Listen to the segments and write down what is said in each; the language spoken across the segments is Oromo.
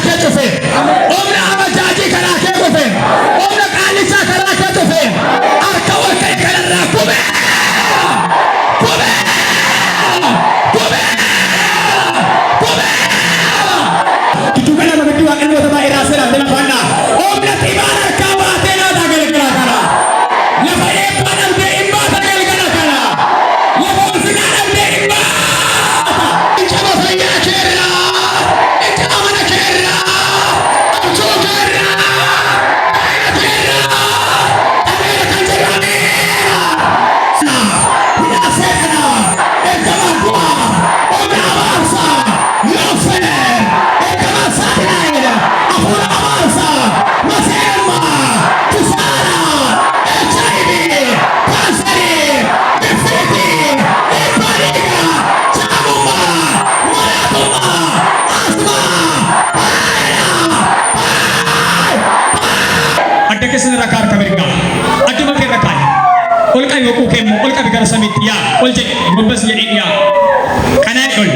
كراكة تفه أمنا أمجاجي كراكة تفه أمنا قالسة كراكة تفه أركوا كيكنا الركوبة كوبة كوبة كوبة كتوبنا بمكي واقع وتبا إراسنا دنا فانا أمنا تيمانا كاباتنا داخل كراكنا لفاية بانا بإمبا داخل كراكنا لفاية فينا بإمبا إنشاء فايا كيرنا إنشاء منا كيرنا أمشو كيرنا كيرنا أمير كنجراني بنا سيدنا إنتما قوة أمنا أمارسا يوفر إنتما ساتنين أفونا أمارسا مسيما تسارا HIV كانسري بفتي إباريكا شاموما مراتوما أسما Ada kesan rakar kamerika, ada makan rakai. Ol kai woku kemo, ol kai gara samit ya, ol je gumbas ya iya. Kana ol.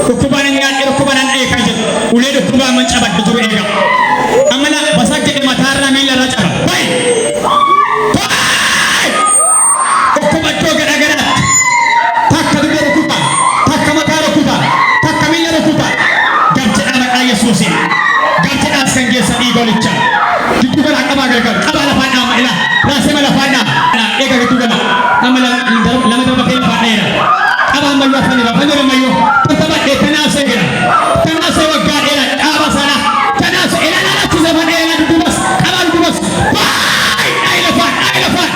Kukubanan ya, kukubanan ay kaje. Ule do kuba mencabat bujur ega. Amala basak je matara mila raja. Bai. Bai. Kukubat to gara gara. Tak kadu bero kuba, tak kamatara kuba, tak kamila kuba. Gamce anak ayah susi. Gamce askan ge sa igolicha. Kitugana kama galgal kama la fana ma ila la sema la fana na ega kitugana kama la lama dama kay fana ila kama ma yo fana fana ma yo taba e tanase ila tanase wakka ila aba sana tanase ila la tizama ila dubas kama dubas bai ila fan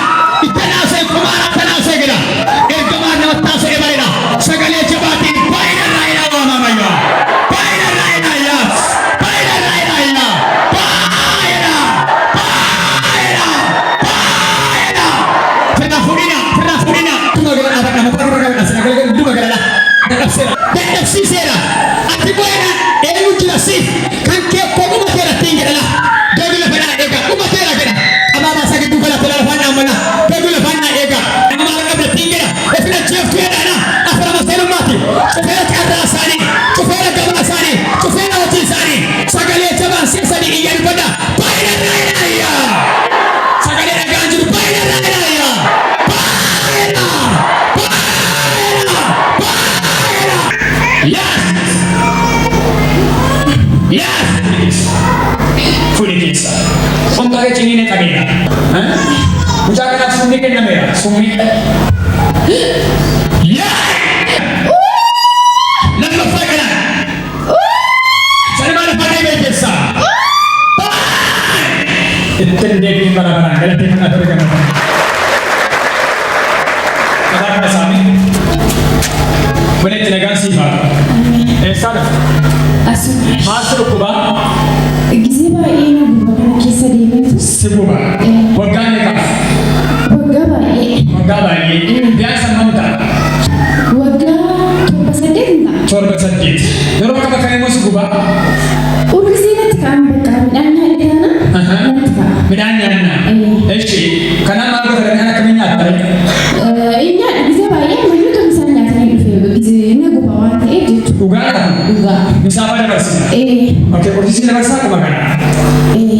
tanase kumara tanase ila el kama na tase ila sagale jabati bai na ila wa ma yo bai na ila yes bai na ila si sera ati buena e utila si kan ke ko mo tera tingere la dogi la fana ega ko tera gena amama sa ke dugala tera fana amana dogi la fana ega amama ka tingere e fina chef tera na afara maselo mati fera karra sani fera gaba sani fera oti sani sagale jaba sesani iyani bada bayna raya sagale ganju bayna raya bayna Yes. Fulitis. Punta ke sini nih kagina. Ucapkan langsung dikit namanya. Sumi. Ya. Lalu fakir. Saya mana pandai berjasa. Itu dia mana. Kalau dia mana tu kan. Kadang sami. Boleh tenaga sifat. Sana. Masuk kuba. Giziba ina gubakana kisa di Memphis. Sekuba. Wagane ka. Wagaba ye. Biasa mamta. Waga tobasadinda. Torbasadit. Dero ka bakane mo sekuba. Urgizina tikamba midanya idana. Midanya na. Eshi. Kana mago kana kaminya tare. Inya giziba ina mayuto misanya tani febe gizina gubawa edit. Uga. Misapa na basi. Okay, posisi na basa ko magana.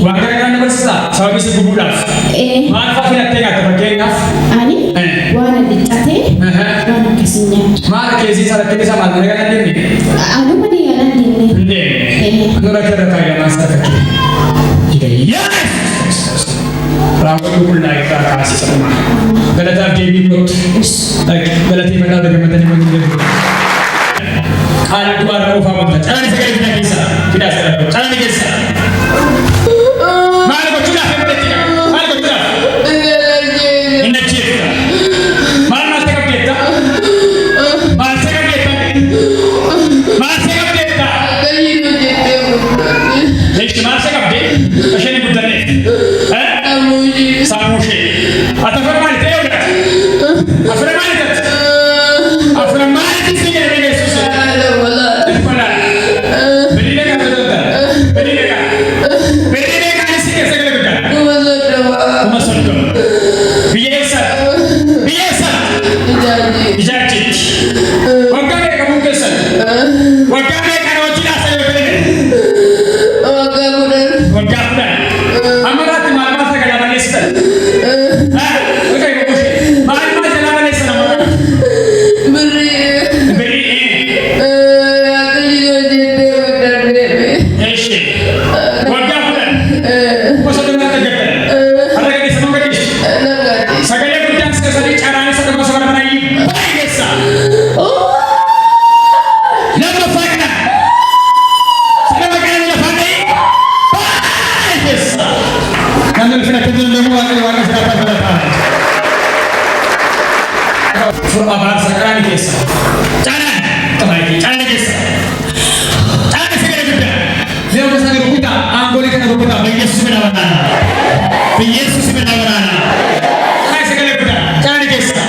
Wagana na basa. Sabi sa gubulas. Maaf kina tega ka bagena. Ani? Wana ditate. Wana kasinya. Maaf kesi sa tega sa madre ka din. Ano man yan din. Hindi. Ano ra kaya kaya nasa kaki. Yes. Ramu ko na ita kasi sa mga. Galata baby ko. Like galati man daw daga matani mo din. Anak keluar rumah fahamkan. Jangan sekali kita kisah. Tidak sekali. Jangan kisah. Mana kau sudah sampai tidak? Mana kau sudah? Indah cerita. Mana sekap cerita? Mana sekap cerita? Mana sekap cerita? Jadi mana sekap cerita? Macam ni bukan ni. Samushi. Atau firman itu ya? Firman itu. Firman itu sih yang mereka susah. Wakane kamu kesal. Wakane kalau tidak saya beri. Ești. Vorbeam până. Poți să te mai tăgătă. Arăgă de să nu gătești. Să găle puteam să să zici arane să te poți să vă rămână aici. Băi, găsa. Lămă facă. Să lămă că nu le facă aici. Băi, găsa. Când îl fără când îl mă oare să gata fără tare. Forma bază, arane găsa. Ceana. Tămai aici. Ceana găsa. Dia udah sangat ruputa, anggolnya kan ruputa, Yesus menawarkan. Yesus menawarkan. Hai sekali ruputa, jangan dikesa.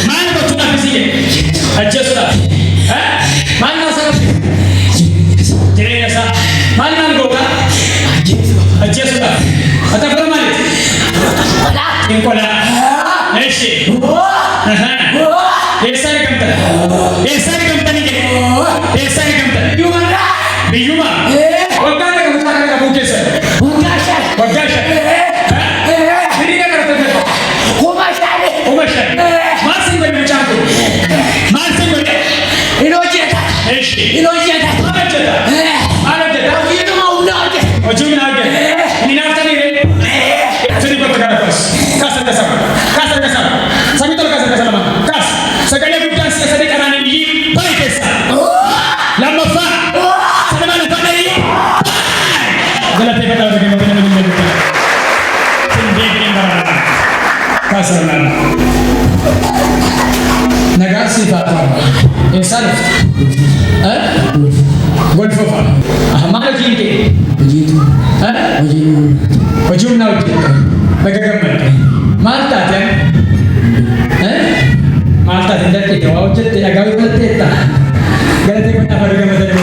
Mana kau cuma fisik? Aja sudah. Mana sangat? Jadi kesa. Mana kau kan? Aja sudah. Atau berapa mana? Ingkola. Nasi. Esa ni kamta. Esa ni kamta ni ke. Esa ni kamta. Yuma. Biyuma. Wagana ka mutaka ka bukesa. Wagasha. Wagasha. Hindi ka karata ka. Kumashari. Kumashari. Masing ko yung chanko. Masing ko. Inojeta. Eshi. Inojeta. Inojeta. Inojeta. Ojiyo maunage. Ojiyo maunage. Ninafta ni re. Sini ko ka pas. Kasar kasar. Kasar kasar. Sabi to kasar kasar naman. Kas. Sa kanya bigyan sa sadi karani ni baikesa. Lama fa. Galate kata orang yang benar benar benar. Sendiri yang berada. Kasarlah. Nagar sifat apa? Insan. Golfofa. Mana jinke? Begitu. Ujung naut. Bagaimana? Malta kan? Malta tidak kita. Wajib agak berbeda. Galate kata orang yang benar